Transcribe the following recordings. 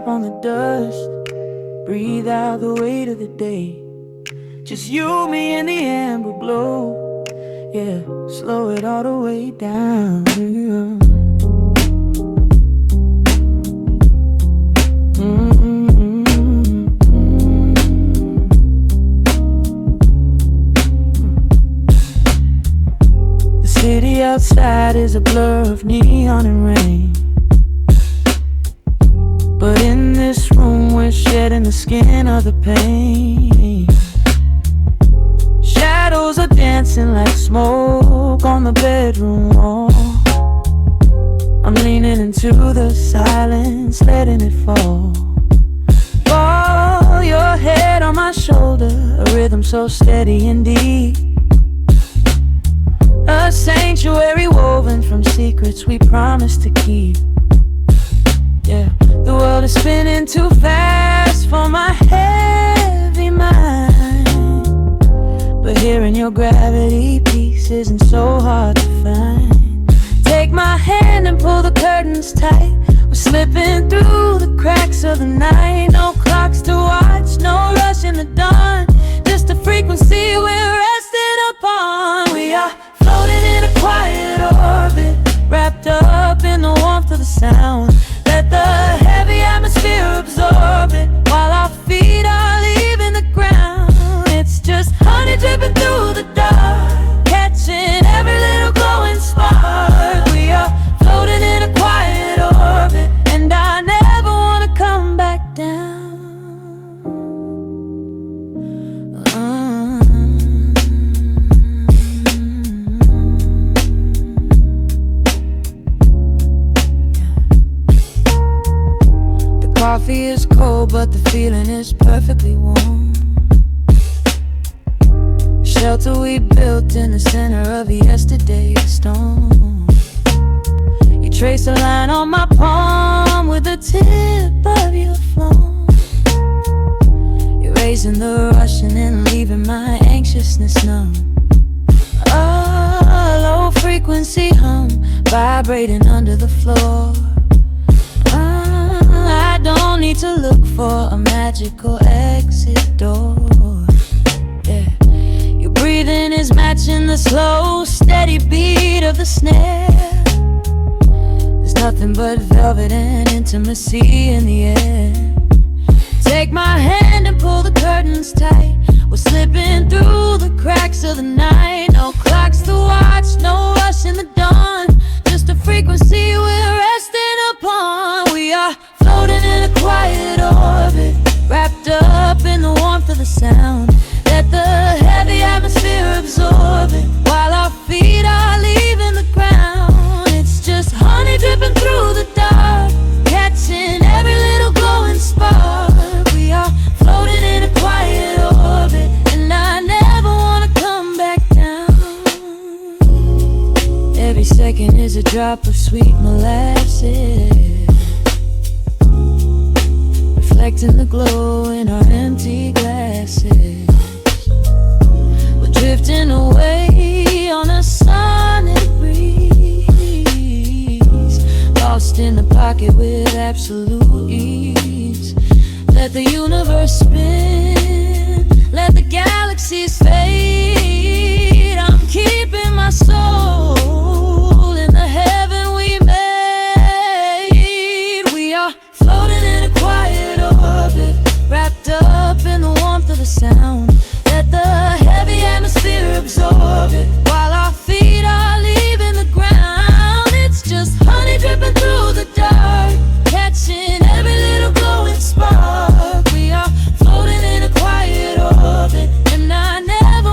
on the dust. Breathe out the weight of the day. Just you, me, and the amber glow. Yeah, slow it all the way down. The city outside is a blur of neon and rain, but in this room we're shedding the skin of the pain. Shadows are dancing like smoke on the bedroom wall. I'm leaning into the silence, letting it fall. Fall your head on my shoulder, a rhythm so steady and deep. A sanctuary woven from secrets we promised to keep. Yeah, the world is spinning too fast for my heavy mind, but hearing your gravity piece isn't so hard to find. Take my hand and pull the curtains tight. We're slipping through the cracks of the night. No clocks to watch, no rush in the dawn. Just a frequency we're resting upon. We are floating in a quiet orbit, wrapped up in the warmth of the sound. Let the heavy atmosphere absorb it, while our feet are leaving the ground. It's just honey dripping through the dark, catching every little glowing spark. We are floating in a quiet orbit, and I never wanna come back down. Coffee is cold, but the feeling is perfectly warm. Shelter we built in the center of yesterday's storm. You trace a line on my palm with the tip of your phone, erasing the rushing and leaving my anxiousness numb. A low frequency hum vibrating under the floor. I don't need to look for a magical exit door. Yeah, your breathing is matching the slow, steady beat of the snare. There's nothing but velvet and intimacy in the air. Take my hand and pull the curtains tight. We're slipping through the cracks of the night. No clocks to watch, no rush in the dawn. Just a frequency we're resting upon. We are floating in a quiet orbit, wrapped up in the warmth of the sound. Let the heavy atmosphere absorb it, while our feet are leaving the ground. It's just honey dripping through the dark, catching every little glowing spark. We are floating in a quiet orbit, and I never wanna come back down. Every second is a drop of sweet molasses, reflecting the glow in our empty glasses. We're drifting away on a sonic breeze, lost in the pocket with absolute ease. Let the universe spin, let the galaxies fade. I'm keeping my soul in the heaven we made. We are floating in a quiet orbit, wrapped up in the warmth of the sound. Let the heavy atmosphere absorb it, while our feet are leaving the ground. It's just honey dripping through the dark, catching every little glowing spark. We are floating in a quiet orbit, and I never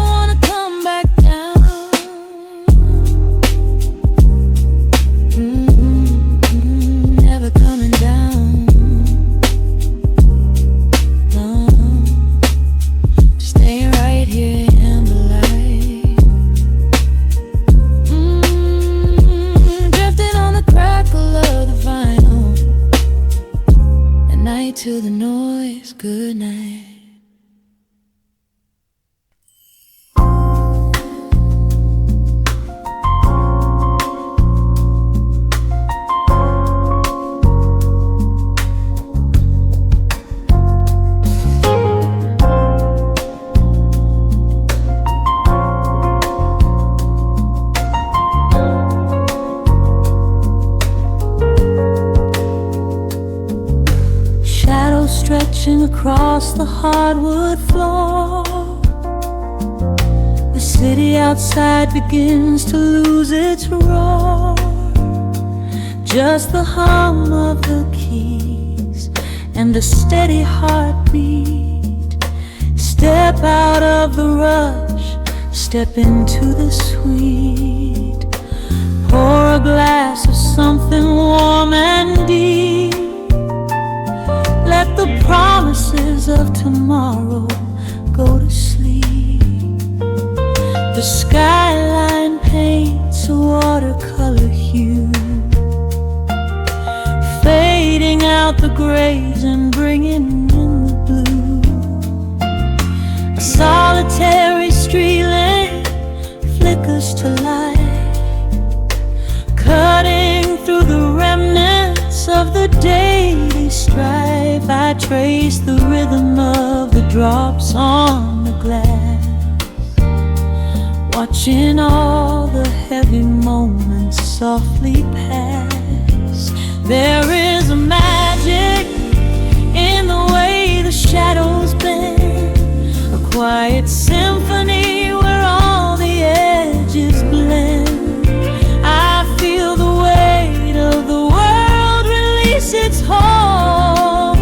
across the hardwood floor. The city outside begins to lose its roar. Just the hum of the keys and a steady heartbeat. Step out of the rush, step into the sweet. Pour a glass of something warm and deep. Let the promises of tomorrow go to sleep. The skyline paints a watercolor hue, fading out the grays and bringing in the blue. A solitary street lamp flickers to light, cutting through the remnants of the daily strife. I trace the rhythm of the drops on the glass, watching all the heavy moments softly pass. There is a magic in the way the shadows bend, a quiet symphony where all the edges blend. I feel the weight of the world release its hold,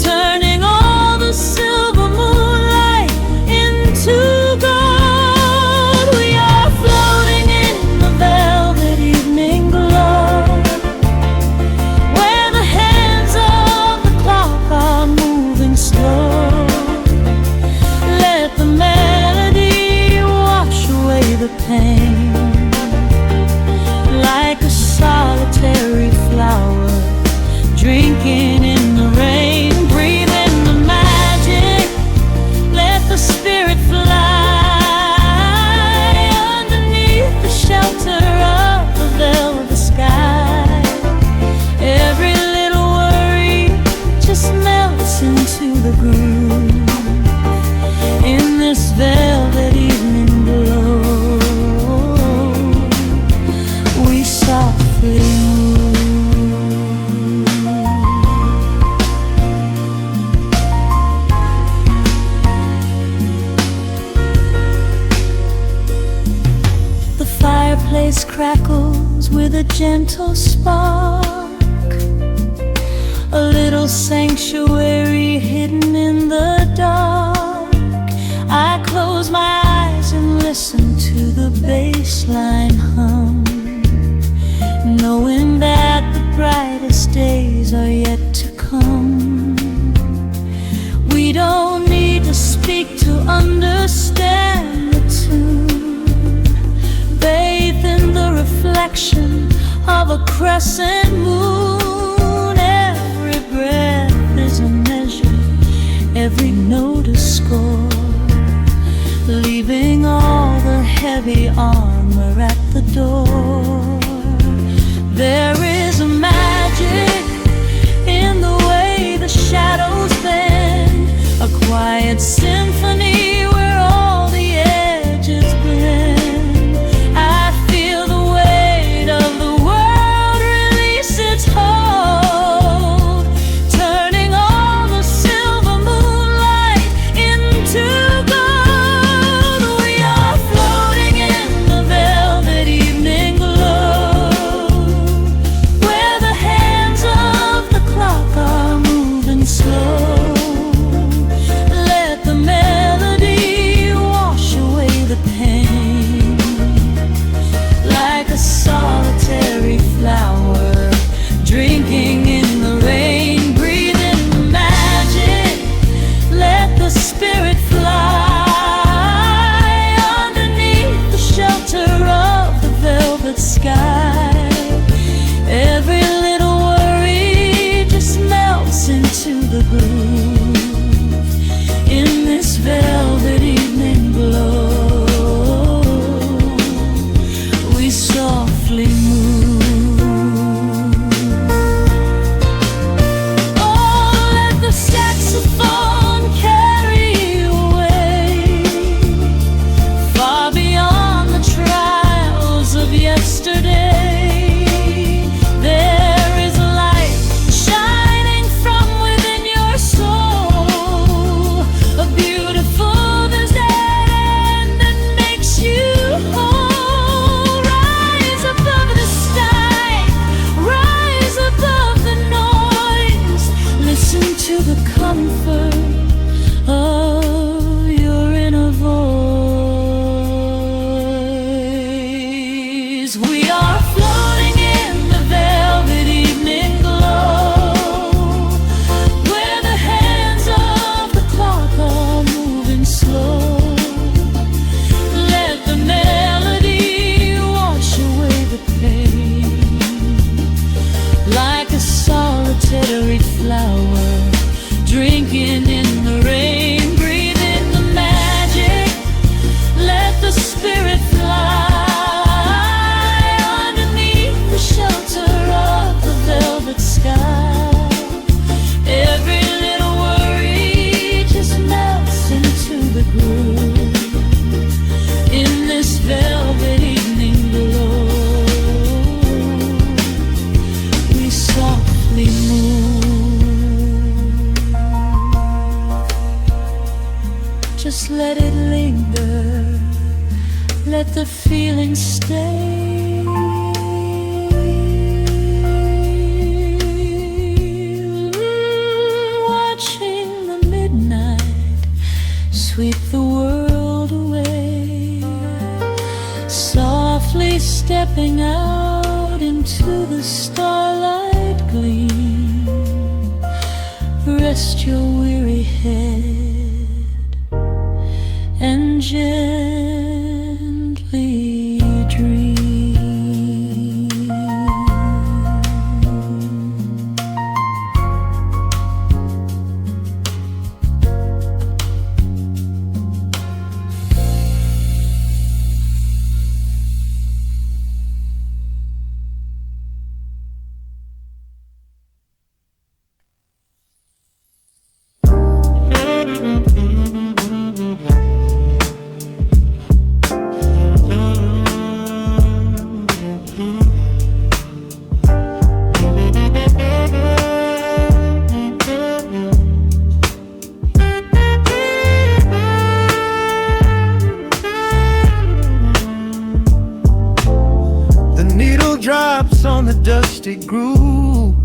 turning all the silver moonlight into gold. We are floating in the velvet evening glow, where the hands of the clock are moving slow. Let the melody wash away the pain, like a solitary flower drinking in the rain. Breathe in the magic, let the spirit fly underneath the shelter of the velvet sky. Every little worry just melts into the groove in this velvet evening glow. We softly move. The fireplace crackles with a gentle spark, a little sanctuary hidden in the dark. I close my eyes and listen to the bass line hum, knowing that the brightest days are yet to come. We don't need to speak to understand the tune. Bathe in the reflection of a crescent moon. Every breath is a measure, every note a score, leaving all the heavy armor at the door. There is a magic in the way the shadows bend, a quiet symphony where all the edges blend. I feel the weight of the world release its hold, turning all the silver moonlight into gold. We are floating in the velvet evening glow, Walking in the rain, breathe in the magic, let the spirit fly underneath the shelter of the velvet sky. Every little worry just melts into the groove in this velvet evening glow. We softly move, just let it linger, let the feeling stay. Watching the midnight sweep the world away, softly stepping out into the starlight gleam. Rest your weary head and gently dream. Drops on the dusty groove,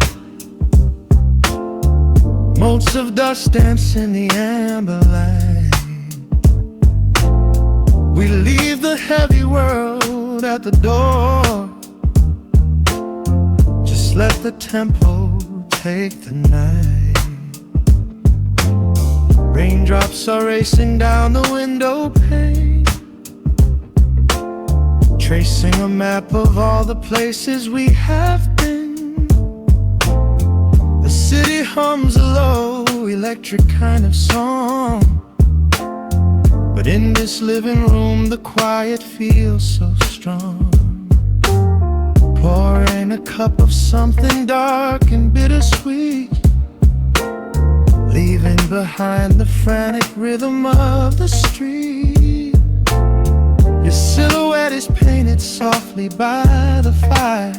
motes of dust dance in the amber light. We leave the heavy world at the door, just let the tempo take the night. Raindrops are racing down the window pane, tracing a map of all the places we have been. The city hums a low, electric kind of song, but in this living room the quiet feels so strong. Pouring a cup of something dark and bittersweet, leaving behind the frantic rhythm of the street. Your silhouette is painted softly by the fire,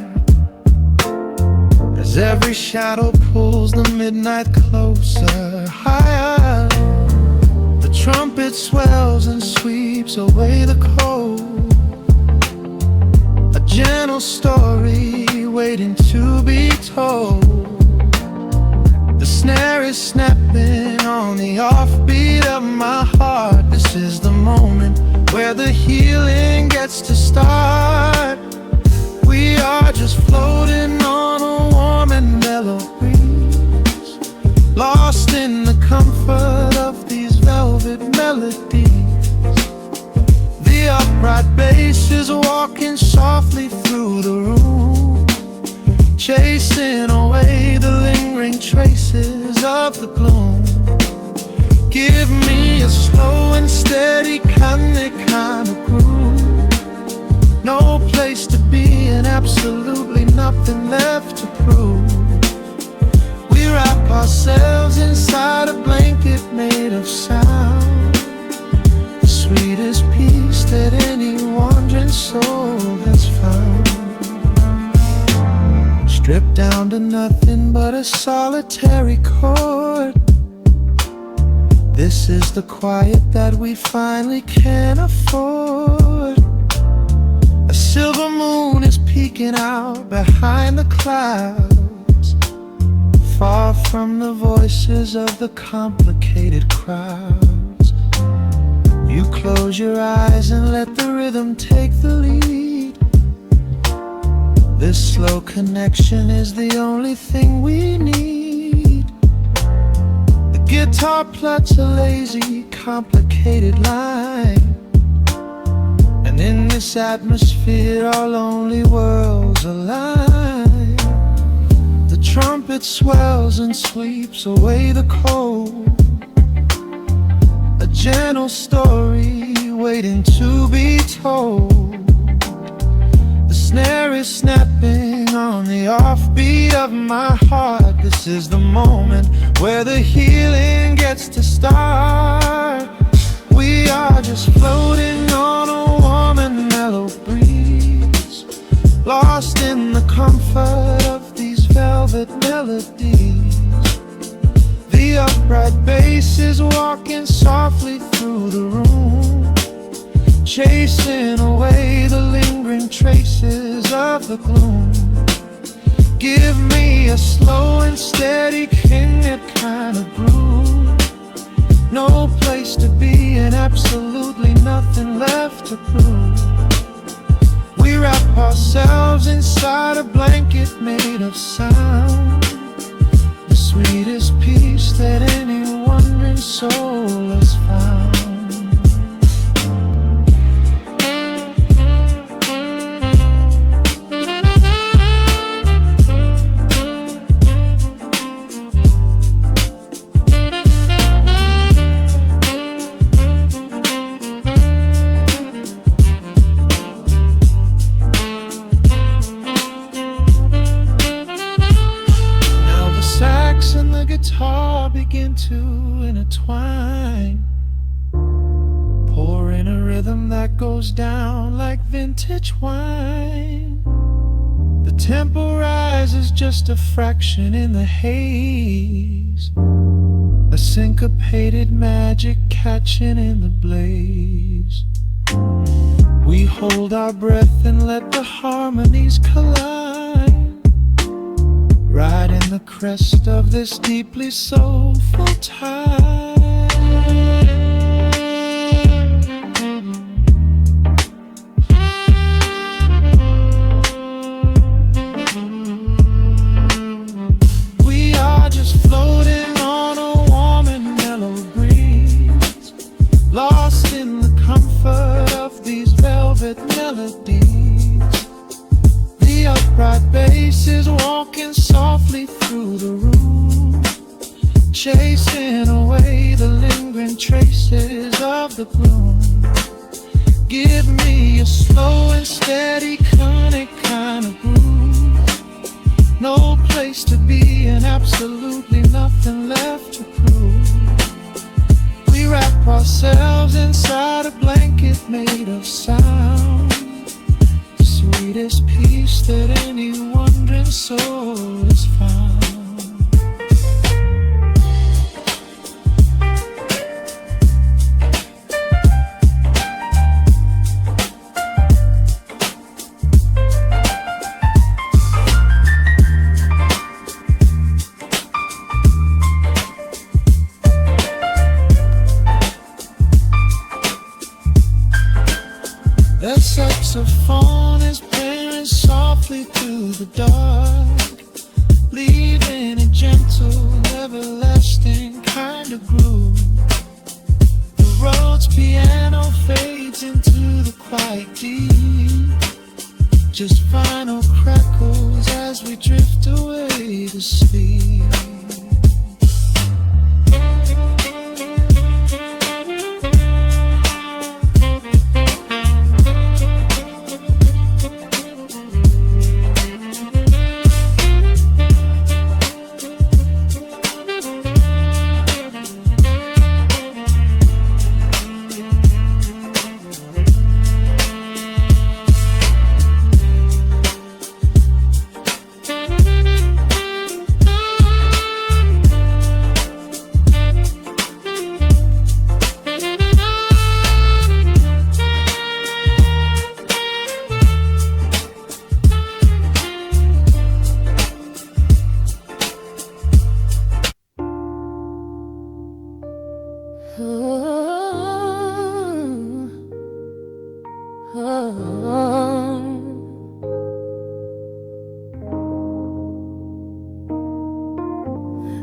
as every shadow pulls the midnight closer, higher. The trumpet swells and sweeps away the cold, a gentle story waiting to be told. The snare is snapping on the offbeat of my heart. This is the moment where the healing gets to start. We are just floating on a warm and mellow breeze, lost in the comfort of these velvet melodies. The upright bass is walking softly through the room, chasing away the lingering traces of the gloom. Give me a slow and steady kind of groove, no place to be and absolutely nothing left to prove. We wrap ourselves inside a blanket made of sound, the sweetest peace that any wandering soul has found. Stripped down to nothing but a solitary chord, this is the quiet that we finally can afford. A silver moon is peeking out behind the clouds, far from the voices of the complicated crowds. You close your eyes and let the rhythm take the lead. This slow connection is the only thing we need. Guitar plucks a lazy, complicated line, and in this atmosphere our lonely worlds align. The trumpet swells and sweeps away the cold, final story waiting to be told. The snare is snapping on the offbeat of my heart. This is the moment where the healing gets to start. We are just floating on a warm and mellow breeze, lost in the comfort of these velvet melodies. The upright bass is walking softly through the room, chasing away the lingering traces of the gloom. Give me a slow and steady kinget kind of groove. No place to be and absolutely nothing left to prove. We wrap ourselves inside a blanket made of sound, the sweetest peace that any wandering soul has found. And the guitar begin to intertwine, pouring a rhythm that goes down like vintage wine. The tempo rises just a fraction in the haze, a syncopated magic catching in the blaze. We hold our breath and let the harmonies collide, riding the crest of this deeply soulful tide. We are just floating on a warm and mellow breeze, lost in the comfort of these velvet melodies. The upright bass is walking softly through the room, chasing away the lingering traces of the gloom. Give me a slow and steady conic kind of groove. No place to be and absolutely nothing left to prove. We wrap ourselves inside a blanket made of sound, sweetest peace that any wandering soul has found. That saxophone is playing softly through the dark, leaving a gentle, everlasting kind of groove. The road's piano fades into the quiet deep, just final crackles as we drift away to sleep.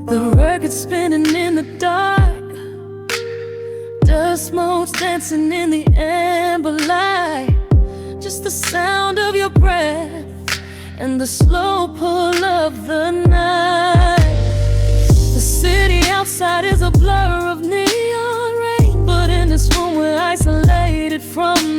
The record spinning in the dark, dust motes dancing in the amber light. Just the sound of your breath and the slow pull of the night. The city outside is a blur of neon rain, but in this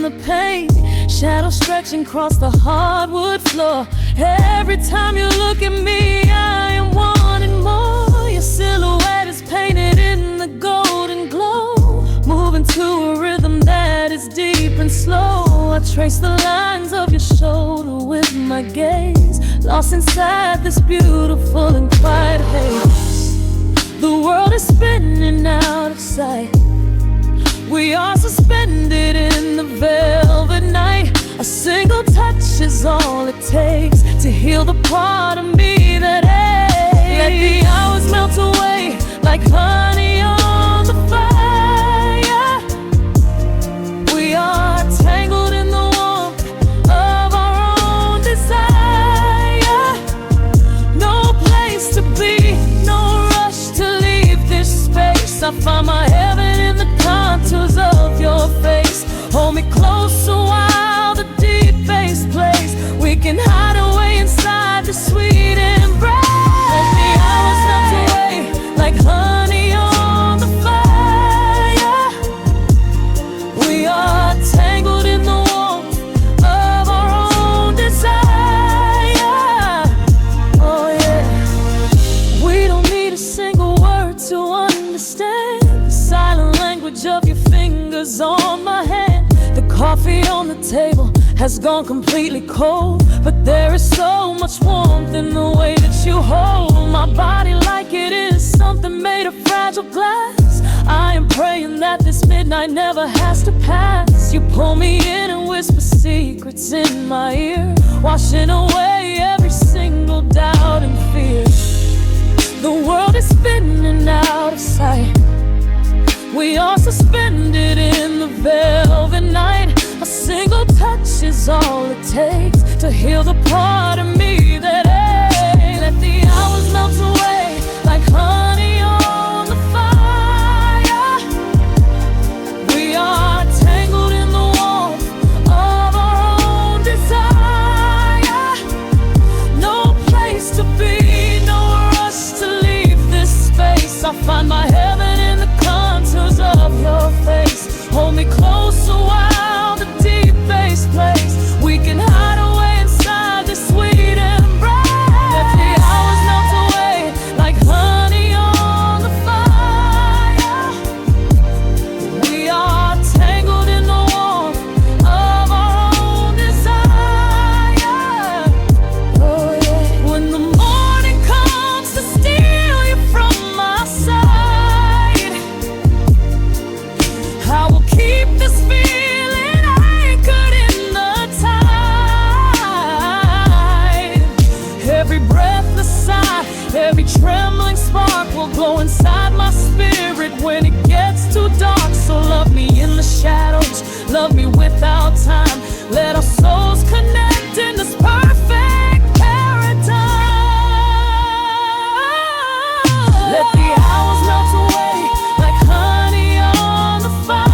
the pain. Shadows stretching across the hardwood floor. Every time you look at me, I am wanting more. Your silhouette is painted in the golden glow, moving to a rhythm that is deep and slow. I trace the lines of your shoulder with my gaze, lost inside this beautiful and quiet haze. The world is spinning out of sight. We are suspended in the velvet night. A single touch is all it takes to heal the part of me that aches. Let the hours melt away like honey on the fire. We are tangled in the warmth of our own desire. No place to be, no rush to leave this space. I find my heaven in the contours of your face. Hold me close a while the deep bass plays. We can hide away inside the sweet embrace. Let the hours melt away like honey on the fire. We are tangled in the warmth of our own desire. Oh yeah. We don't need a single word to understand the silent language of your fingers on my hand. The coffee on the table has gone completely cold, but there is so much warmth in the way that you hold my body like it is something made of fragile glass. I am praying that this midnight never has to pass. You pull me in and whisper secrets in my ear, washing away every single doubt and fear. The world is spinning out of sight. We are suspended in the velvet night. A single touch is all it takes to heal the part of me that aches. Let the hours melt away like honey on the fire. We are tangled in the warmth of our own desire. No place to be, no rush to leave this space. I find my heaven in the contours of your face. Hold me close a while the deep bass plays. We can hide away inside this sweet embrace. Let the hours melt away like honey on the fire. We are tangled in the warmth of our own desire. Oh yeah. When the morning comes to steal you from my side, I will keep this feeling anchored in the tide. Every breathless sigh, every trembling spark will glow inside my spirit when it gets too dark. So love me in the shadows, love me without time. Let our souls connect in this perfect paradise. Let the hours melt away like honey on the fire.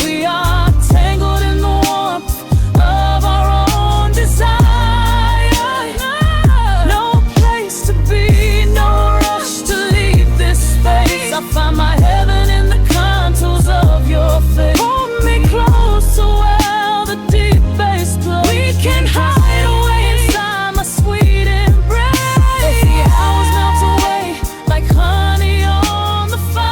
We are tangled in the warmth of our own desire. No place to be, no rush to leave this space. I find my heaven in the contours of your face. Hold me close so well the deep bass blows. We can hide away inside my sweet embrace. Let the hours melt away like honey on the fire.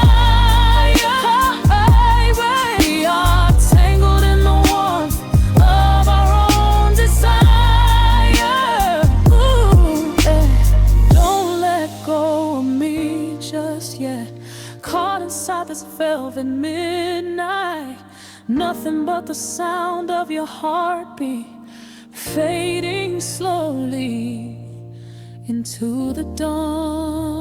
We are tangled in the warmth of our own desire. Ooh, eh. Don't let go of me just yet. Caught inside this velvet midnight. Nothing but the sound of your heartbeat fading slowly into the dawn.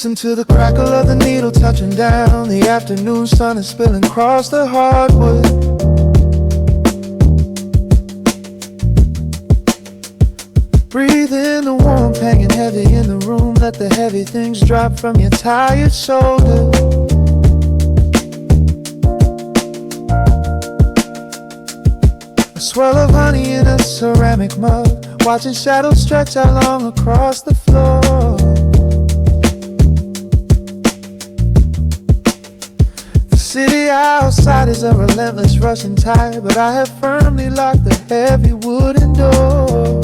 Listen to the crackle of the needle touching down. The afternoon sun is spilling across the hardwood. Breathe in the warmth hanging heavy in the room. Let the heavy things drop from your tired shoulder. A swirl of honey in a ceramic mug, watching shadows stretch out long across the floor. The city outside is a relentless rushing tide, but I have firmly locked the heavy wooden door.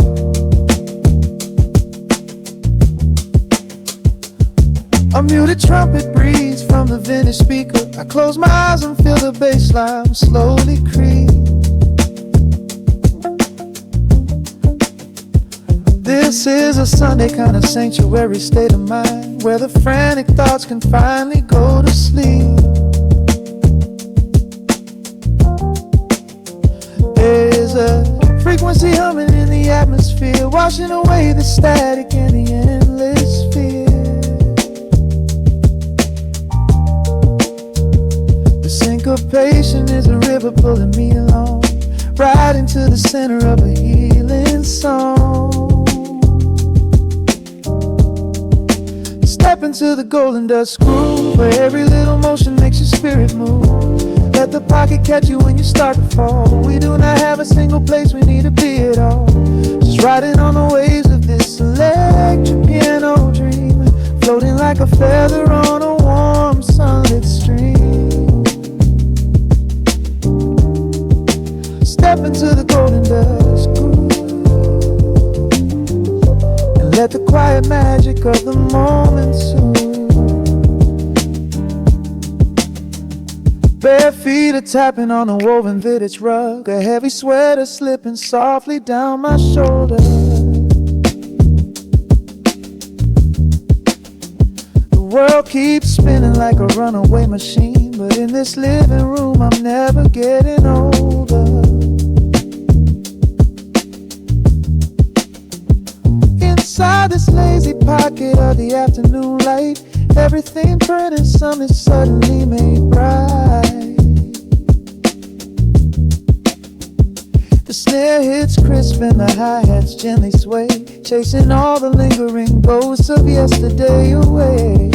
A muted trumpet breathes from the vintage speaker. I close my eyes and feel the bass line slowly creep. This is a Sunday kind of sanctuary state of mind, where the frantic thoughts can finally go to sleep. There's a frequency humming in the atmosphere, washing away the static and the endless fear. The syncopation is a river pulling me along, right into the center of a healing song. Step into the golden dust groove, where every little motion makes your spirit move. Let the pocket catch you when you start to fall. We do not have a single place we need to be at all. Just riding on the waves of this electric piano dream, floating like a feather on a warm sunlit stream. Step into the golden dust groove, and let the quiet magic of the moment soothe. Bare feet are tapping on a woven vintage rug, a heavy sweater slipping softly down my shoulder. The world keeps spinning like a runaway machine, but in this living room I'm never getting older. Inside this lazy pocket of the afternoon light, everything burning, something suddenly made bright. The snare hits crisp and the hi-hats gently sway, chasing all the lingering ghosts of yesterday away.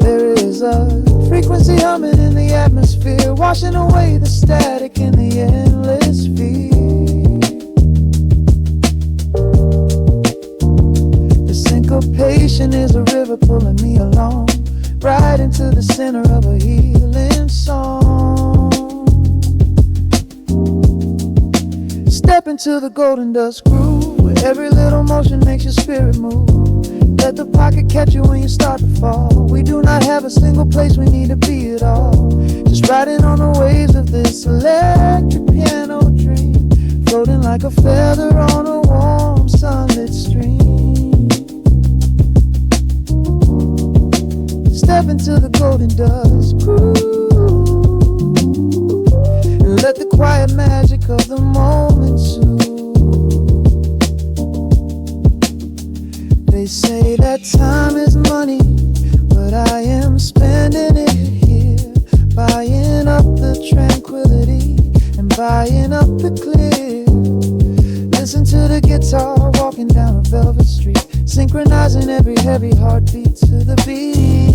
There is a frequency humming in the atmosphere, washing away the static in the endless fear. Syncopation is a river pulling me along, right into the center of a healing song. Step into the golden dust groove, where every little motion makes your spirit move. Let the pocket catch you when you start to fall. We do not have a single place we need to be at all. Just riding on the waves of this electric piano dream, floating like a feather on a warm sunlit stream. Step into the golden dust groove, and let the quiet magic of the moment soothe. They say that time is money, but I am spending it here, buying up the tranquility and buying up the clear. Listen to the guitar walking down a velvet street, synchronizing every heavy heartbeat to the beat.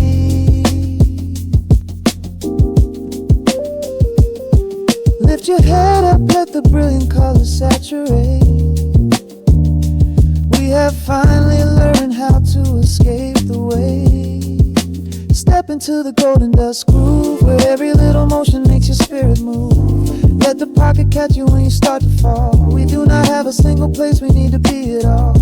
Lift your head up, let the brilliant colors saturate. We have finally learned how to escape the wave. Step into the golden dust groove, where every little motion makes your spirit move. Let the pocket catch you when you start to fall. We do not have a single place we need to be at all.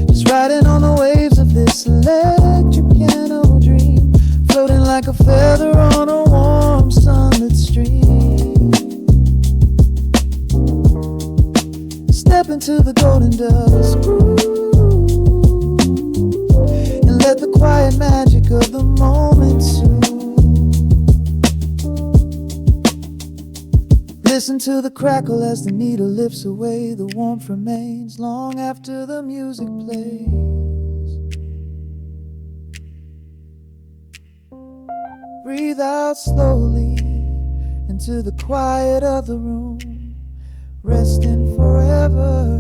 Just riding on the waves of this electric piano dream, floating like a feather on a warm sunlit stream. Step into the golden dust groove, and let the quiet magic of the moment soothe. Listen to the crackle as the needle lifts away. The warmth remains long after the music plays. Breathe out slowly into the quiet of the room, resting forever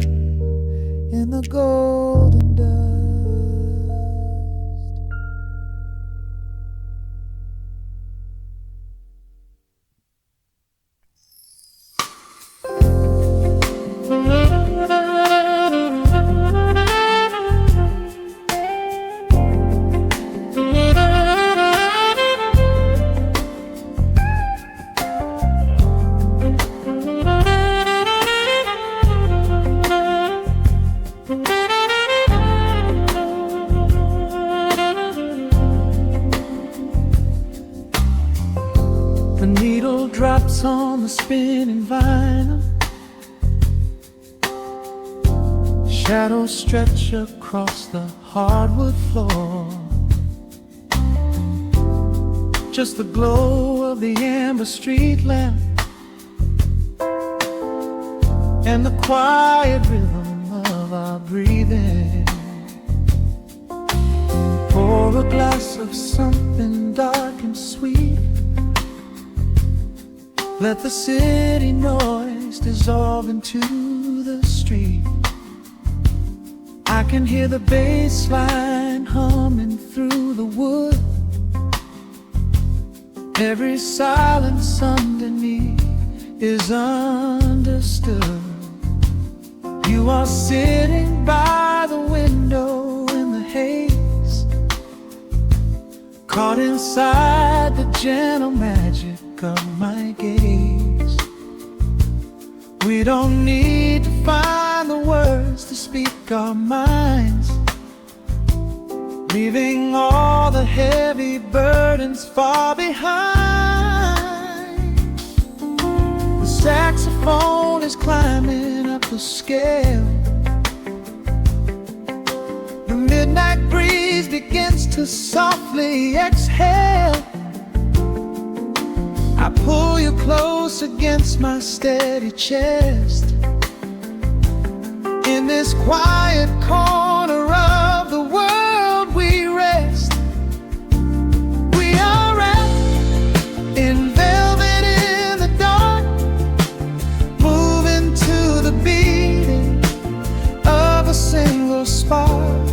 in the golden dust. The needle drops on the spinning vinyl. Shadows stretch across the hardwood floor. Just the glow of the amber street lamp and the quiet rhythm of our breathing. Pour a glass of something dark and sweet. Let the city noise dissolve into the street. I can hear the bass line humming through the wood. Every silence underneath is understood. You are sitting by the window in the haze, caught inside the gentle magic of my gaze. We don't need to find the words to speak our minds, leaving all the heavy burdens far behind. The saxophone is climbing up the scale. The midnight breeze begins to softly exhale. I pull you close against my steady chest. In this quiet corner of the world we rest. We are wrapped in velvet in the dark, moving to the beating of a single spark.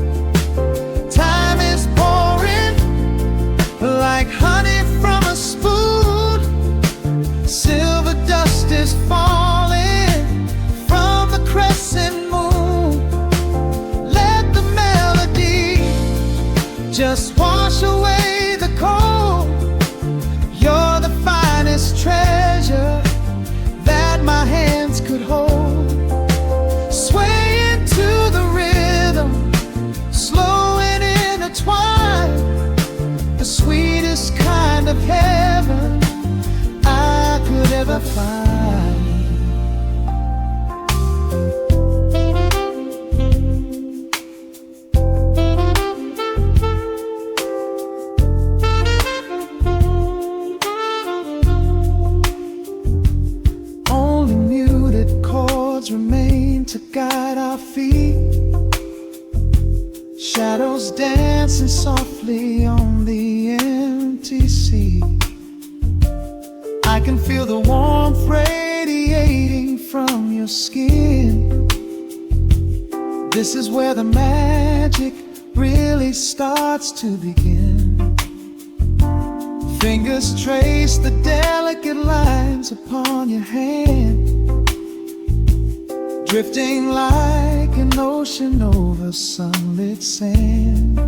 Time is pouring like honey from a spoon. Silver dust is falling from the crescent moon. Let the melody just wash away the cold. You're the finest treasure that my hands could hold. Swaying to the rhythm, slow and intertwined. The sweetest kind of heaven I could ever find. Only muted chords remain to guide our feet. Shadows dancing softly on the empty sea. I can feel the warmth radiating from your skin. This is where the magic really starts to begin. Fingers trace the delicate lines upon your hand, drifting like an ocean over sunlit sand.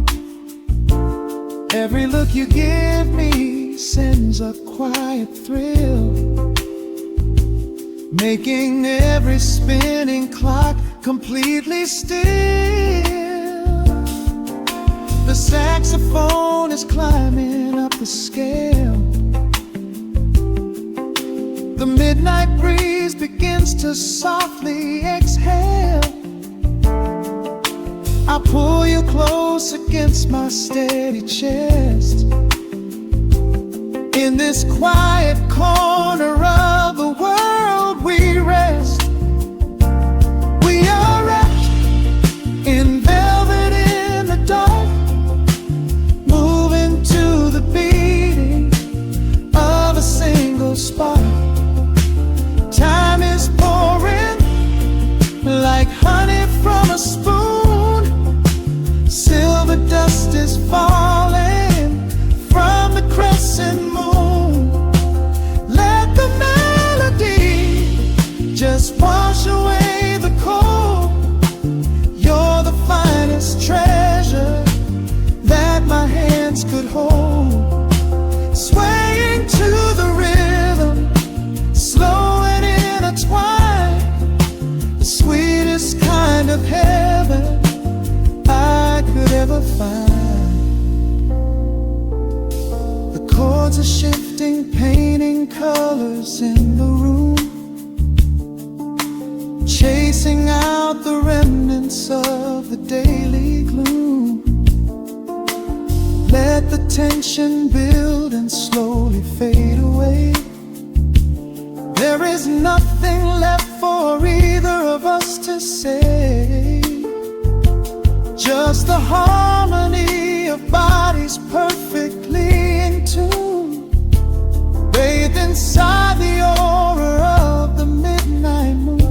Every look you give me sends a quiet thrill, making every spinning clock completely still. The saxophone is climbing up the scale. The midnight breeze begins to softly exhale. I pull you close against my steady chest. In this quiet corner of the world we rest. We are wrapped in velvet in the dark, moving to the beating hands could hold, swaying to the rhythm, slow and intertwined, the sweetest kind of heaven I could ever find. The chords are shifting, painting colors in the room, chasing out the remnants of the daily gloom. Let the tension build and slowly fade away. There is nothing left for either of us to say, just the harmony of bodies perfectly in tune, bathed inside the aura of the midnight moon.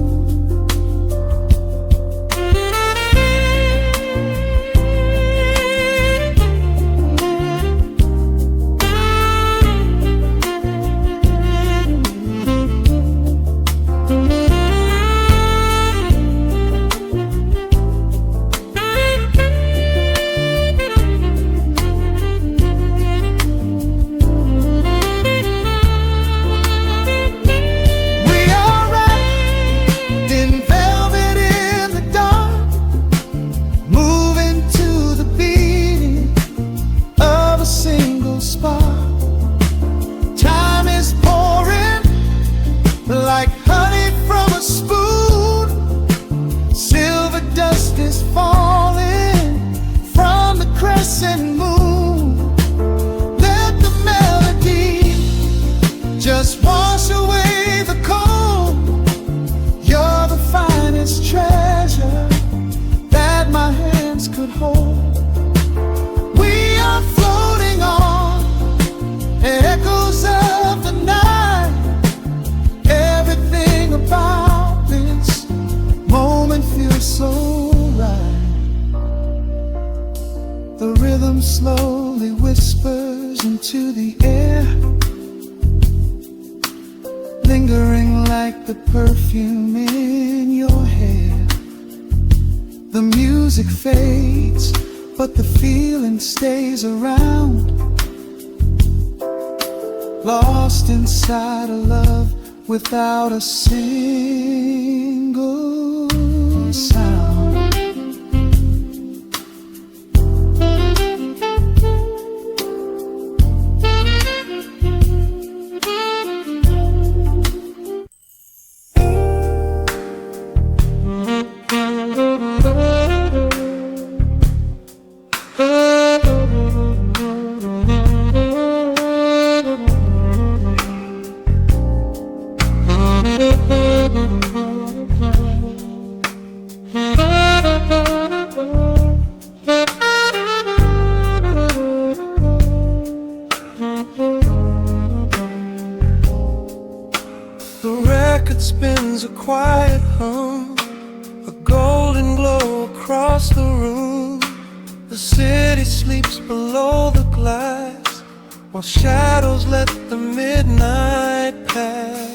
The rhythm slowly whispers into the air, lingering like the perfume in your hair. The music fades, but the feeling stays around, lost inside a love without a single sound. Spins a quiet hum, a golden glow across the room. The city sleeps below the glass, while shadows let the midnight pass.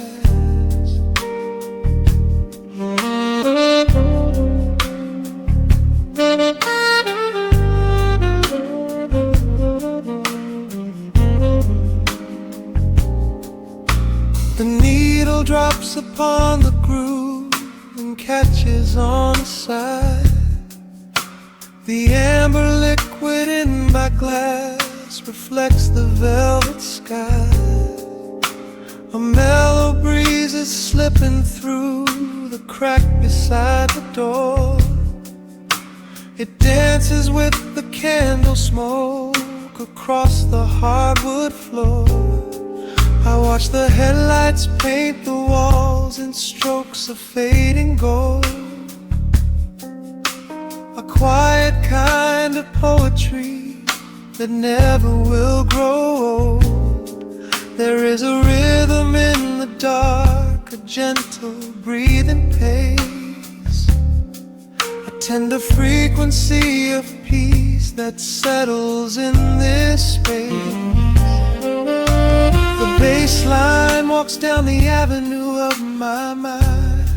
The needle drops upon the groove and catches on the side. The amber liquid in my glass reflects the velvet sky. A mellow breeze is slipping through the crack beside the door. It dances with the candle smoke across the hardwood floor. I watch the headlights paint the walls in strokes of fading gold. A quiet kind of poetry that never will grow old. There is a rhythm in the dark, a gentle breathing pace, a tender frequency of peace that settles in this space. The bass line walks down the avenue of my mind,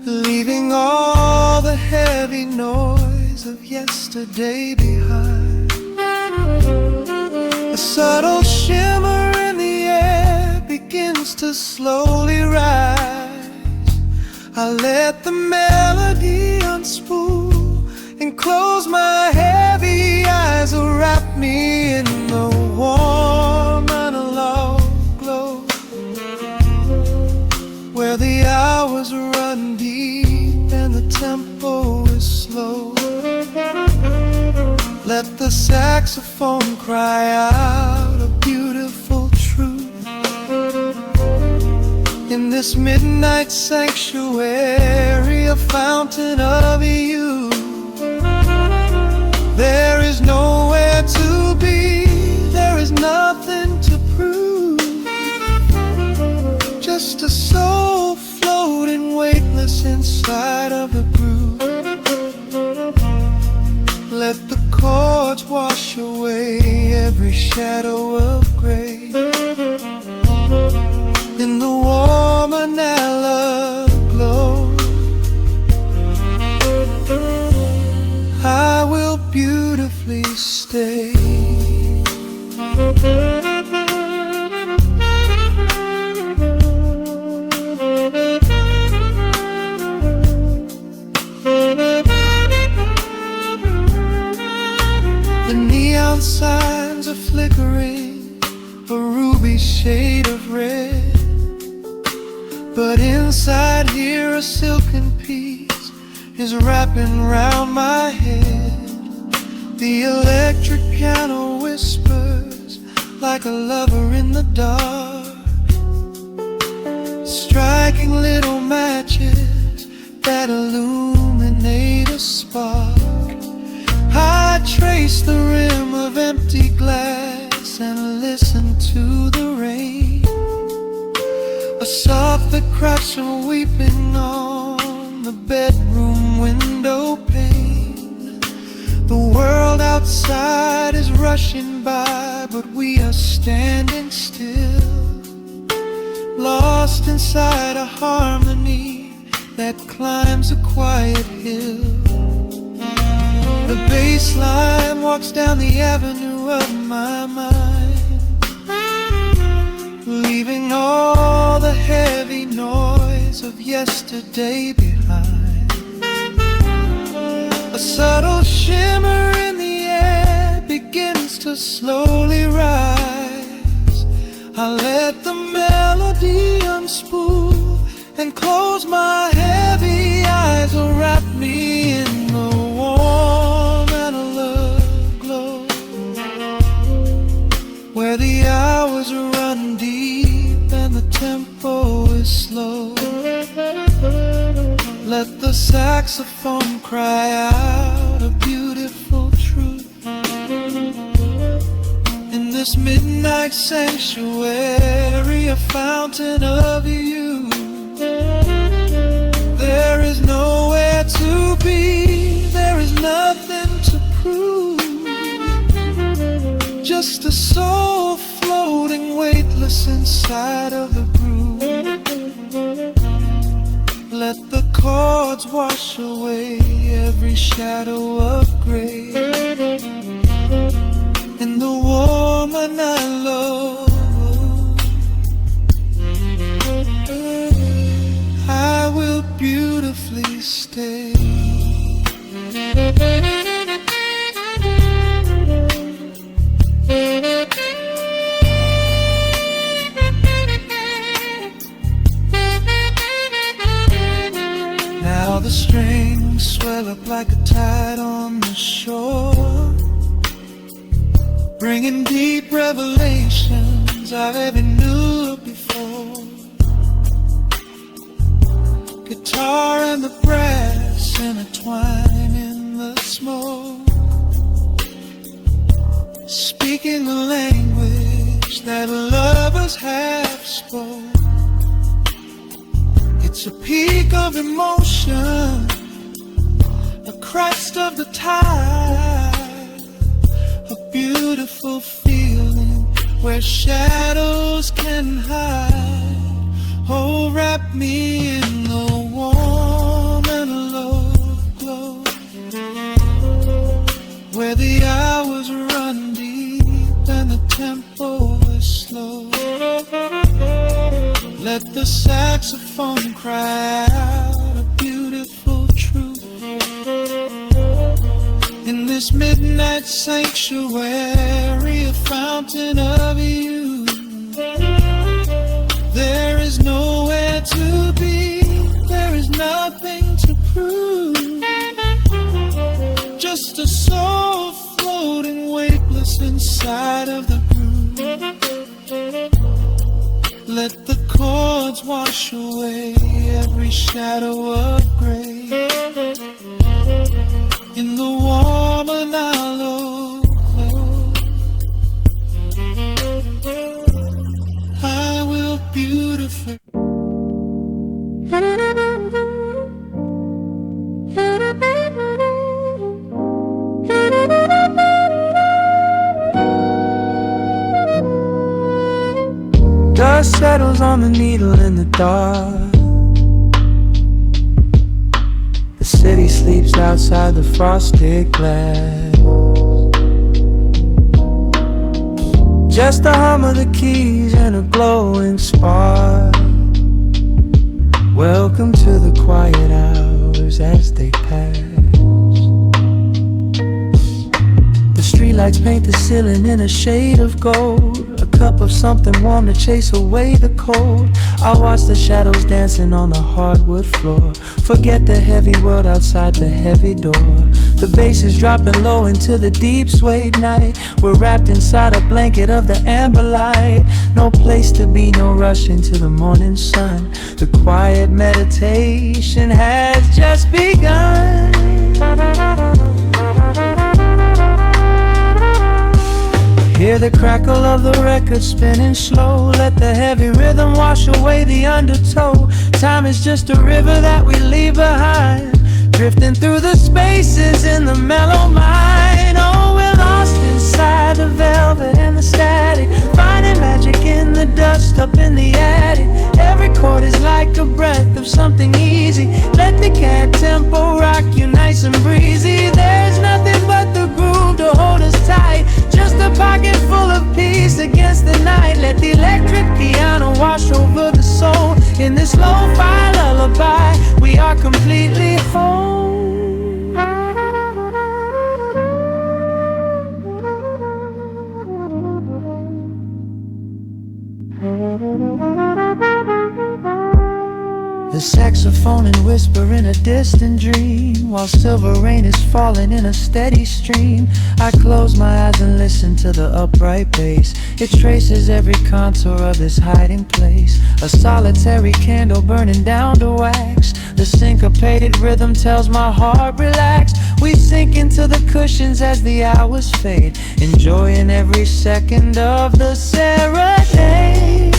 leaving all the heavy noise of yesterday behind. A subtle shimmer in the air begins to slowly rise. I let the melody unspool and close my heavy eyes. Wrap me in the warm analog glow, where the hours run deep and the tempo is slow. Let the saxophone cry out a beautiful truth in this midnight sanctuary, a fountain of youth. There is nowhere to be, there is nothing to prove, just a soul floating weightless inside of the groove. Let the chords wash away every shadow of gray. In the warm analog glow, I will beautifully stay. The neon signs are flickering, a ruby shade of red, but inside here a silken peace is wrapping round my head. The electric piano whispers like a lover in the dark, striking little matches that illuminate a spark. I trace the rim of empty glass and listen to the rain, a soft crushing weeping on the bedroom window pane. The world outside is rushing by, but we are standing still, lost inside a harmony that climbs a quiet hill. The bass line walks down the avenue of my mind, leaving all the heavy noise of yesterday behind. A subtle shimmer in the air begins to slowly rise. I let the melody unspool and close my heavy eyes. Wrap me in the warm analog glow, where the hours run deep and the tempo is slow. Let the saxophone cry out a beautiful truth in this midnight sanctuary, a fountain of youth. There is nowhere to be, there is nothing to prove, just a soul floating weightless inside of the groove. Let the chords wash away every shadow of gray. In the warm analog, I will beautifully stay. Now the strings swell up like a tide on the shore, bringing deep revelations I've ever knew before. Guitar and the brass intertwine in the smoke, speaking the language that lovers have spoke. It's a peak of emotion, a crest of the tide, a beautiful feeling where shadows can hide. Oh, wrap me in the warm analog glow, where the hours run deep tempo is slow. Let the saxophone cry out a beautiful truth. In this midnight sanctuary, a fountain of youth. There is nowhere to be, there is nothing to prove. Just a soul floating weightless inside of the groove. Let the chords wash away every shadow of gray. In the warm and hollow glow, I will beautify. Dust settles on the needle in the dark. The city sleeps outside the frosted glass. Just the hum of the keys and a glowing spark. Welcome to the quiet hours as they pass. The streetlights paint the ceiling in a shade of gold. A cup of something warm to chase away the cold. I watch the shadows dancing on the hardwood floor. Forget the heavy world outside the heavy door. The bass is dropping low into the deep swayed night. We're wrapped inside a blanket of the amber light. No place to be, no rush into the morning sun. The quiet meditation has just begun. Hear the crackle of the record spinning slow. Let the heavy rhythm wash away the undertow. Time is just a river that we leave behind, drifting through the spaces in the mellow mind. Oh, we're lost inside the velvet and the static, finding magic in the dust up in the attic. Every chord is like a breath of something easy. Let the cat tempo rock you nice and breezy. There's nothing but the groove to hold us tight. Just a pocket full of peace against the night. Let the electric piano wash over the soul. In this lo-fi lullaby, we are completely home. The saxophone and whisper in a distant dream, while silver rain is falling in a steady stream. I close my eyes and listen to the upright bass. It traces every contour of this hiding place. A solitary candle burning down to wax. The syncopated rhythm tells my heart relax. We sink into the cushions as the hours fade, enjoying every second of the serenade.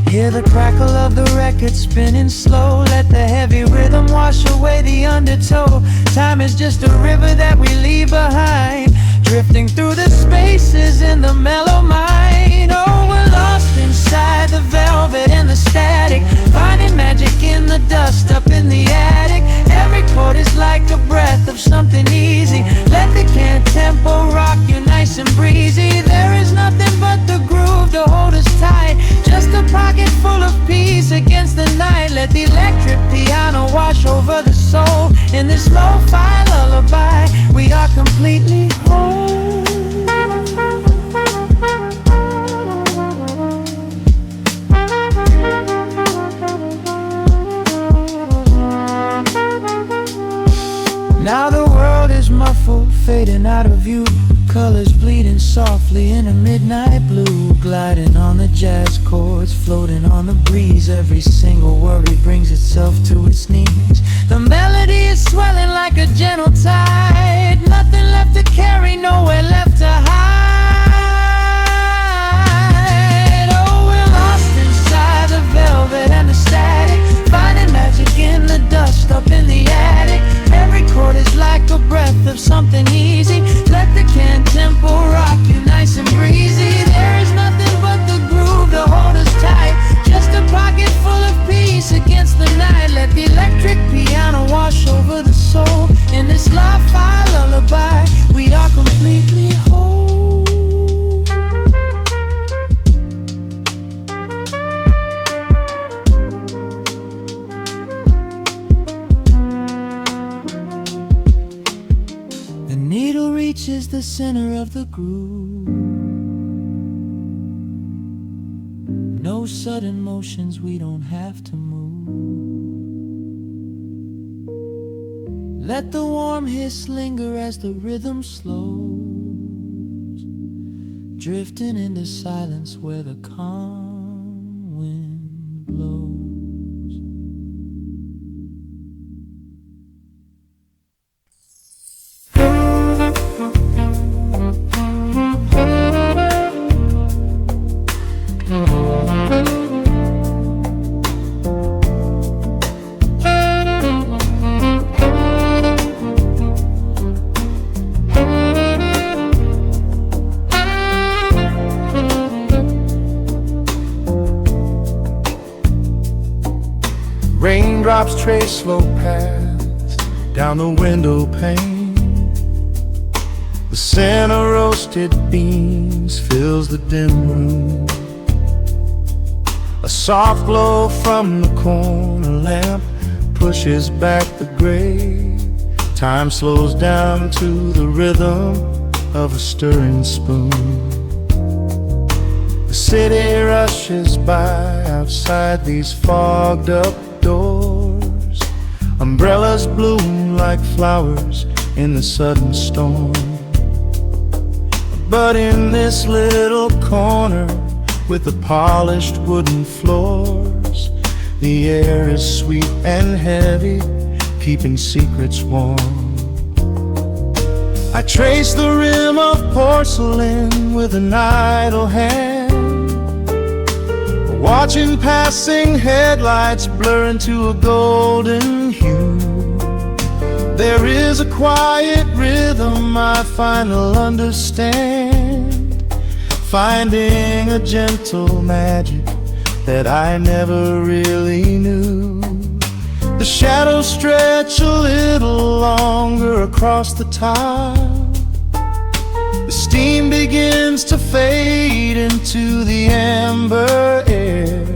Hear the crackle of the record spinning slow. Let the heavy rhythm wash away the undertow. Time is just a river that we leave behind, drifting through the spaces in the mellow mind. Oh, we're lost inside the velvet and the static, finding magic in the dust up in the attic. Every chord is like a breath of something easy. Let the can tempo rock you nice and breezy. There is nothing but the groove to hold us tight. Just a pocket full of peace against the night. Let the electric piano wash over the soul. In this lo-fi lullaby, we are completely whole. Now the world is muffled, fading out of view. Colors bleeding softly in a midnight blue, gliding on the jazz chords, floating on the breeze. Every single worry brings itself to its knees. The melody is swelling like a gentle tide. Nothing left to carry, nowhere left to hide. Oh, we're lost inside the velvet and the static, finding magic in the dust up in the attic. Every chord is like a breath of something easy. Let the can tempo rock you nice and breezy. There is nothing but the groove to hold us tight. Just a pocket full of peace against the night. Let the electric piano wash over the soul. In this reaches the center of the groove. No sudden motions, we don't have to move. Let the warm hiss linger as the rhythm slows, drifting into silence where the calm wind blows. Raindrops trace slow paths down the window pane. The scent of roasted beans fills the dim room. A soft glow from the corner lamp pushes back the gray. Time slows down to the rhythm of a stirring spoon. The city rushes by outside these fogged up doors. Umbrellas bloom like flowers in the sudden storm. But in this little corner with the polished wooden floors, the air is sweet and heavy, keeping secrets warm. I trace the rim of porcelain with an idle hand, watching passing headlights blur into a golden hue. There is a quiet rhythm I finally understand, finding a gentle magic that I never really knew. The shadows stretch a little longer across the tile. The steam begins to fade into the amber air.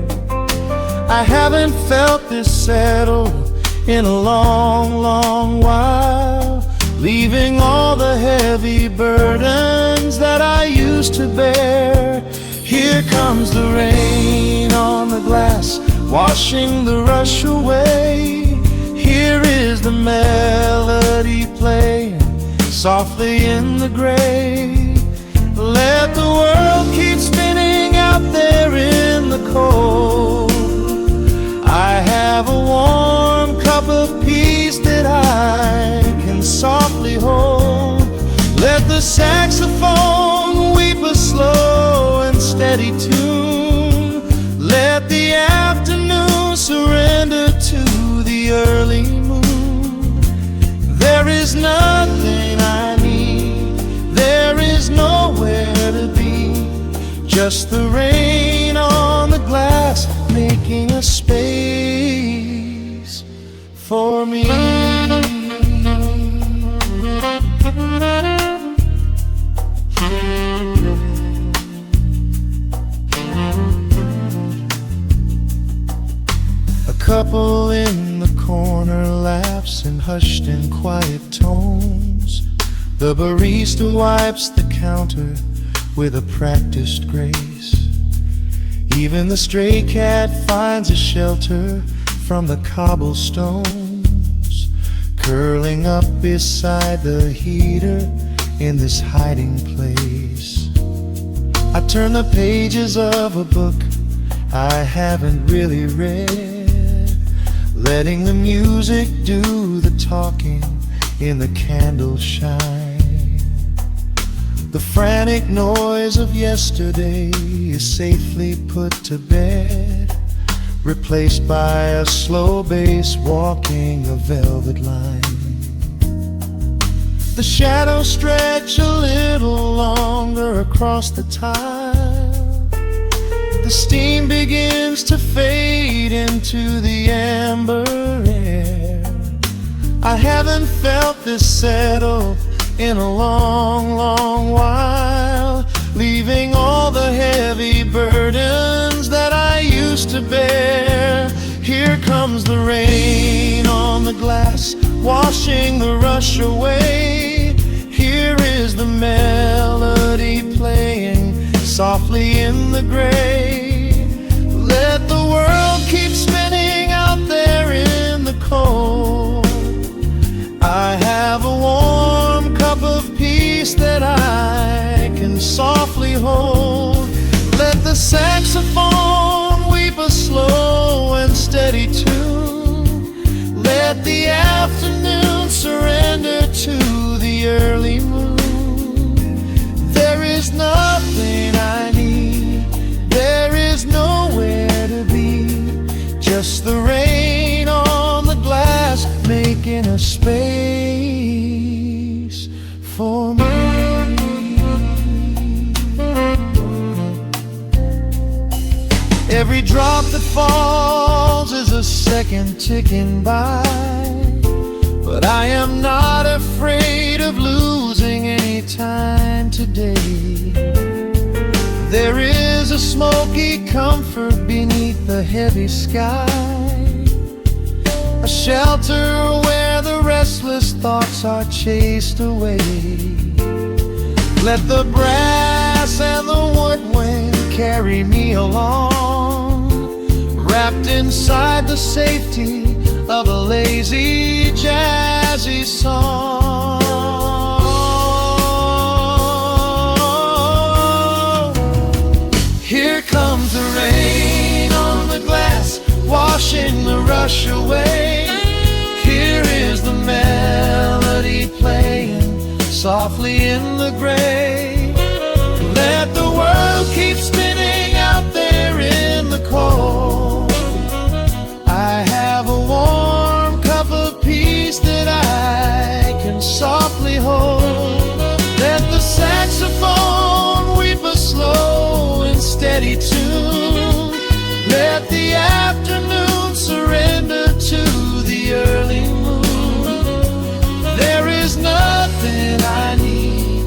I haven't felt this settled in a long, long while, leaving all the heavy burdens that I used to bear. Here comes the rain on the glass, washing the rush away. Here is the melody playing softly in the gray. Let the world keep spinning out there in the cold. I have a warm cup of peace that I can softly hold. Let the saxophone weep a slow and steady tune. Let the afternoon surrender to the early moon. There is nothing I need, there is nowhere to be, just the rain on the glass making a space for me. A couple in the corner laughs in hushed and quiet tones. The barista wipes the counter with a practiced grace. Even the stray cat finds a shelter from the cobblestones, curling up beside the heater in this hiding place. I turn the pages of a book I haven't really read, letting the music do the talking in the candle shine. The frantic noise of yesterday is safely put to bed, replaced by a slow bass walking a velvet line. The shadows stretch a little longer across the tile. The steam begins to fade into the amber air. I haven't felt this settle in a long, long while, leaving all the heavy burdens that I used to bear. Here comes the rain on the glass, washing the rush away. Here is the melody playing softly in the gray. Let the world keep spinning out there in the cold. I have a warm cup of peace that I can softly hold. Let the saxophone weep a slow and steady tune. Let the afternoon surrender to the early moon. There is nothing I need, there is nowhere to be. Just the rain on the glass making a space for me. Every drop that falls is a second ticking by, but I am not afraid of losing any time today. There is a smoky comfort beneath the heavy sky, a shelter where the restless thoughts are chased away. Let the brass and the woodwind carry me along, wrapped inside the safety of a lazy, jazzy song. Here comes the rain on the glass, washing the rush away. Here is the melody playing softly in the gray. Let the world keep spinning out there in the cold. I have a warm cup of peace that I can softly hold. Let the saxophone weep a slow and steady tune. Let the afternoon surrender to the early moon. There is nothing I need,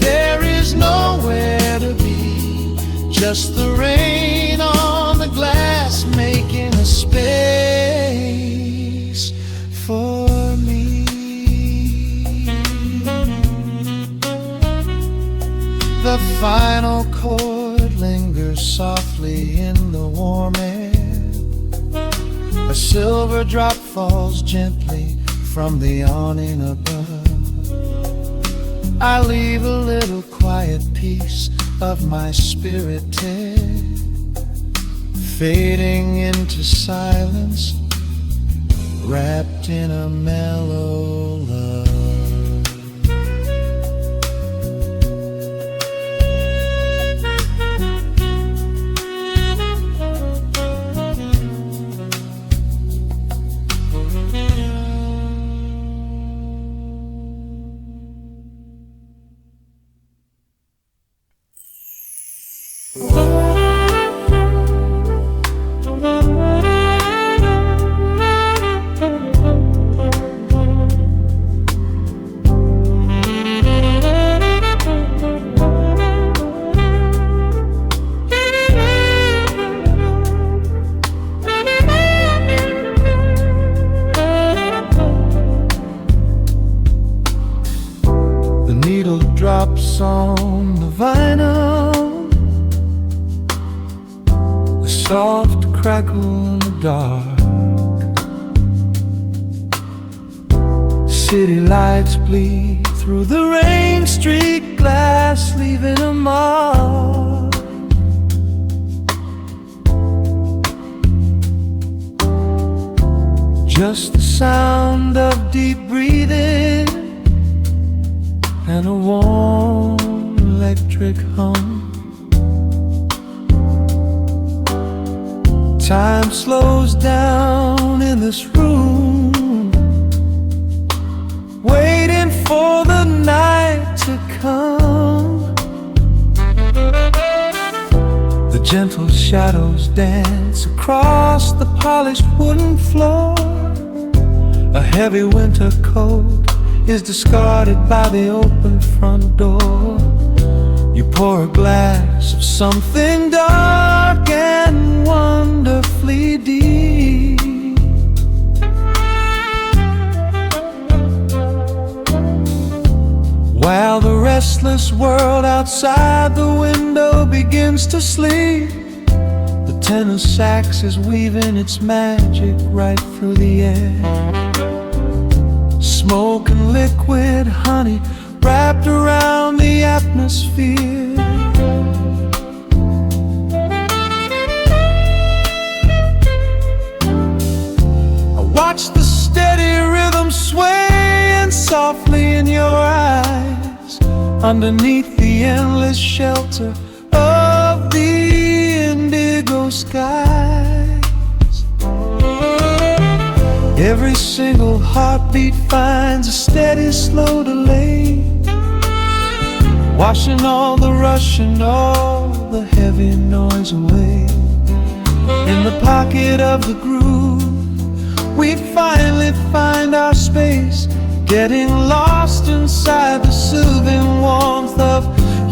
there is nowhere to be. Just the rain on the glass making a space for me. The final chord lingers softly in the warm air. A silver drop falls gently from the awning above. I leave a little quiet piece of my spirit tear, fading into silence, wrapped in a mellow love. Drops on the vinyl, a soft crackle in the dark. City lights bleed through the rain-streaked glass, leaving a mark. Just the sound of deep breathing and a warm electric hum. Time slows down in this room, waiting for the night to come. The gentle shadows dance across the polished wooden floor. A heavy winter coat is discarded by the open front door. You pour a glass of something dark and wonderfully deep. While the restless world outside the window begins to sleep. The tenor sax is weaving its magic right through the air. Smoke and liquid honey wrapped around the atmosphere. I watch the steady rhythm swaying softly in your eyes, underneath the endless shelter of the indigo skies. Every single heartbeat finds a steady, slow delay, washing all the rush and all the heavy noise away. In the pocket of the groove, we finally find our space, getting lost inside the soothing warmth of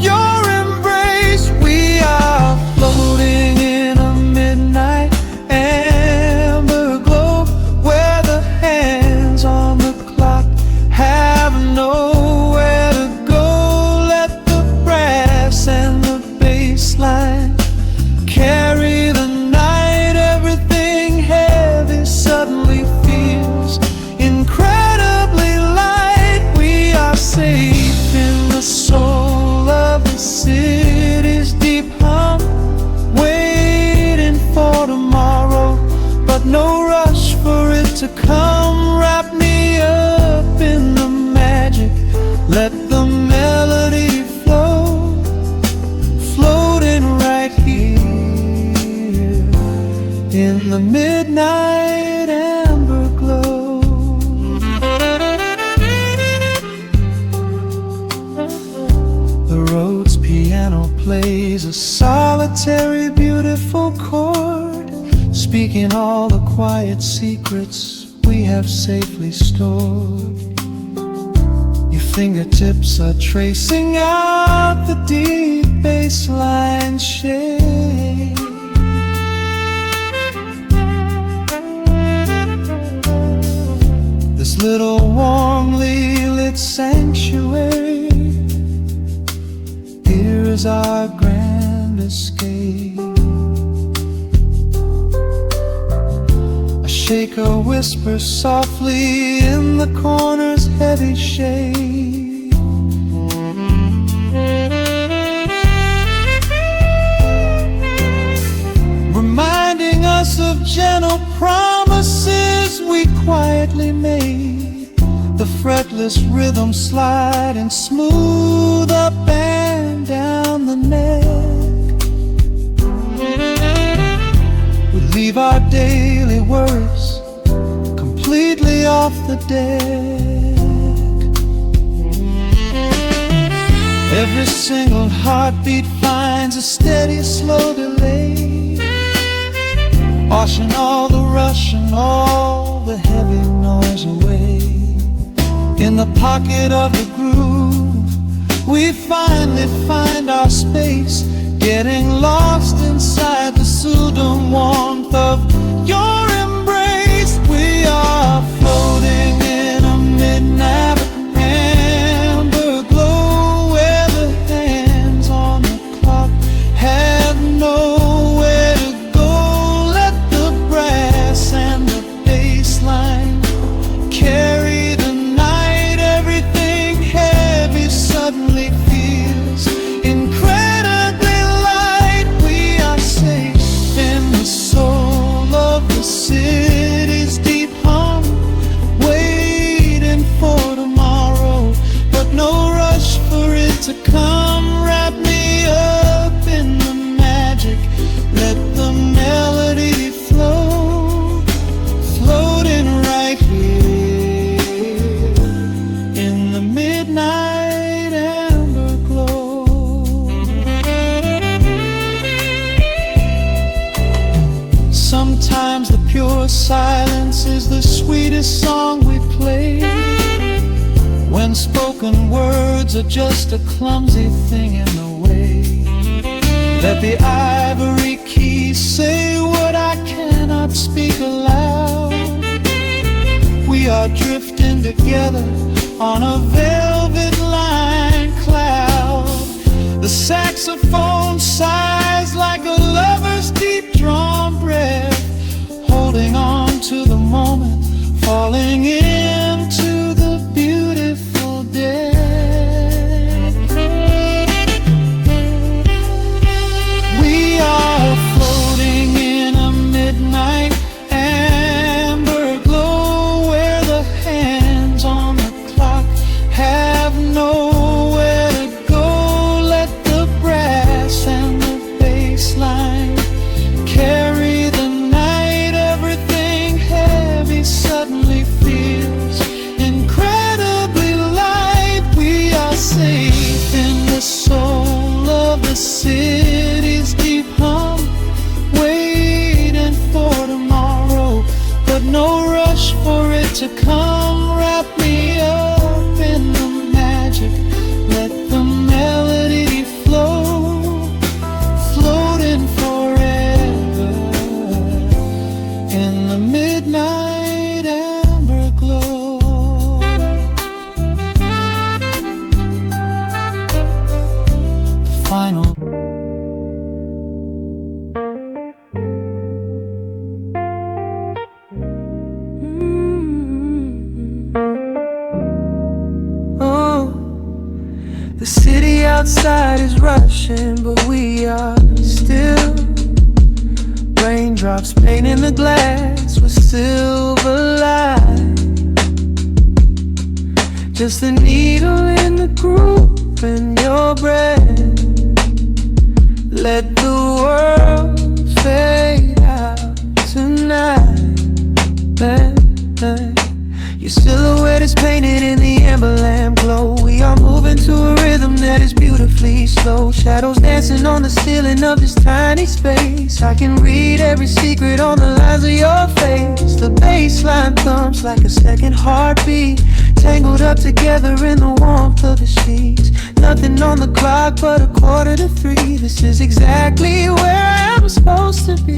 your embrace. We are floating in a midnight amber glow, where the hands on the clock have nowhere to go. Let the brass and the bass line carry the night. Everything heavy suddenly feels incredibly light. We are safe in the soul of the city's deep hum, waiting for tomorrow, but no rush for it to come. Wrap me up in the magic, let the melody flow, floating right here in the midnight amber glow. The Rhodes piano plays a solitary, beautiful chord, speaking all the quiet secrets we have safely stored. Your fingertips are tracing out the deep bass line shade. This little warmly lit sanctuary, here is our grand escape. A shaker whispers softly in the corner's heavy shade. Reminding us of gentle promises we quietly made. The fretless rhythm sliding smooth up and down the neck. We leave our daily worries completely off the deck. Every single heartbeat finds a steady, slow delay, washing all the rush and all the heavy noise away. In the pocket of the groove, we finally find our space, getting lost inside the soothing warmth of your embrace. We are floating in a midnight amber glow, where the hands on the clock have nowhere to go. Let the brass and the bass line carry the night. Everything heavy suddenly feels incredibly light. We are safe in the soul of the city's deep hum, waiting for tomorrow, but no rush for it to come. Wrap me up in the magic, let the melody flow, floating right here in the midnight amber glow. Sometimes the pure silence is the sweetest song we play, when spoken words are just a clumsy thing in the way. Let the ivory keys say what I cannot speak aloud. We are drifting together on a velvet line cloud. saxophone sighs like a lover's deep drawn breath, holding on to the moment, falling into the beautiful day. We are floating in a midnight amber glow, where the hands on the clock have nowhere to go. Let the brass and the bass line carry the night. Everything heavy suddenly feels incredibly light. We are safe in the soul of the city's deep hum, waiting for tomorrow, but no rush for it to come. Wrap me up in the magic, let the melody flow, floating forever in the midnight amber glow. The final the city outside is rushing, but we are still. Raindrops painting the glass with silver light. Just a needle in the groove in your breath. Let the world fade out tonight. Your silhouette is painted in the amber lamp glow. We are moving to a rhythm that is beautifully slow. Shadows dancing on the ceiling of this tiny space. I can read every secret on the lines of your face. The bass line thumps like a second heartbeat, tangled up together in the warmth of the sheets. Nothing on the clock but 2:45. This is exactly where I'm supposed to be.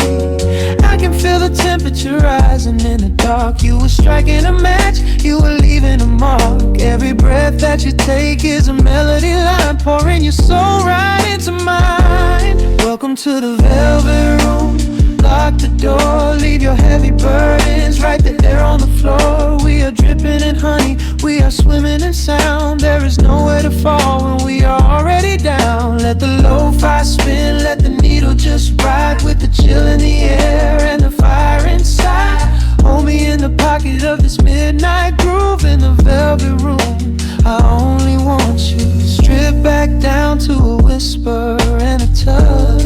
I can feel the temperature rising in the dark. You were striking a match, you were leaving a mark. Every breath that you take is a melody line, pouring your soul right into mine. Welcome to the velvet room. Lock the door, leave your heavy burdens right there on the floor. We are dripping in honey, we are swimming in sound. There is nowhere to fall when we are already down. Let the lo-fi spin, let the needle just ride, with the chill in the air and the fire inside. Hold me in the pocket of this midnight groove in the velvet room. I only want you, stripped back down to a whisper and a touch.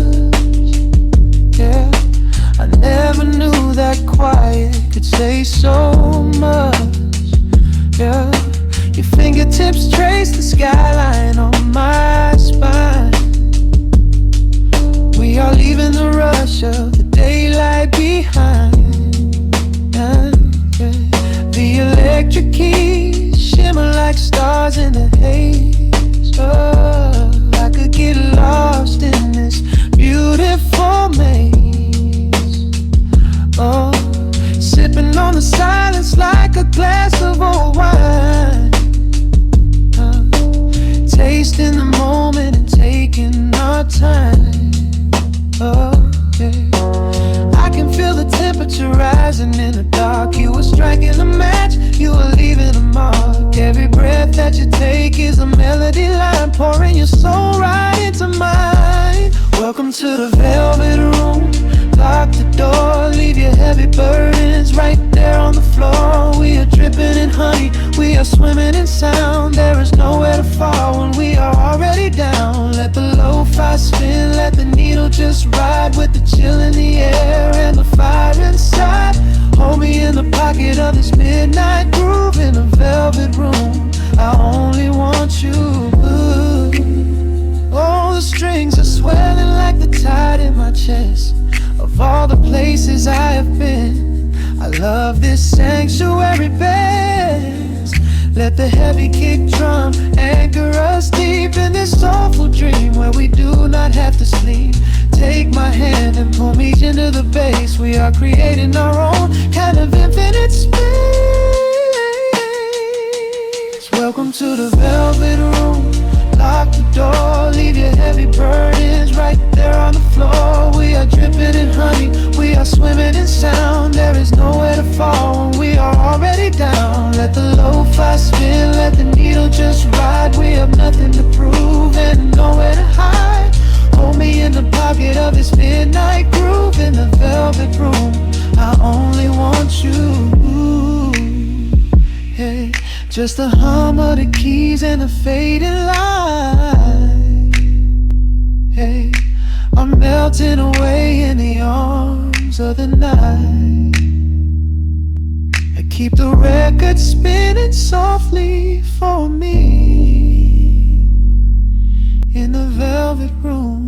Yeah, I never knew that quiet could say so much. Yeah, your fingertips trace the skyline on my spine. We are leaving the rush of the daylight behind. The electric keys shimmer like stars in the haze. Oh, I could get lost in this beautiful maze. Oh, sipping on the silence like a glass of old wine. Tasting the moment and taking our time. Oh, yeah. I can feel the temperature rising in the dark. You were striking a match, you were leaving a mark. Every breath that you take is a melody line, pouring your soul right into mine. Welcome to the velvet room. Lock the door, leave your heavy burdens right there on the floor. We are dripping in honey, we are swimming in sound. There is nowhere to fall when we are already down. Let the lo-fi spin, let the needle just ride, with the chill in the air and the fire inside. Hold me in the pocket of this midnight groove in a velvet room. I only want you. Oh, the strings are swelling like the tide in my chest. Of all the places I have been, I love this sanctuary best. Let the heavy kick drum anchor us deep in this soulful dream where we do not have to sleep. Take my hand and pull me into the bass. We are creating our own kind of infinite space. Welcome to the velvet room. lock the door, leave your heavy burdens right there on the floor. We are dripping in honey, we are swimming in sound. There is nowhere to fall when we are already down. Let the lo-fi spin, let the needle just ride. We have nothing to prove and nowhere to hide. Hold me in the pocket of this midnight groove in the velvet room. I only want you. Hey, just the hum of the keys and the fading light. Hey, I'm melting away in the arms of the night. I keep the record spinning softly for me in the velvet room.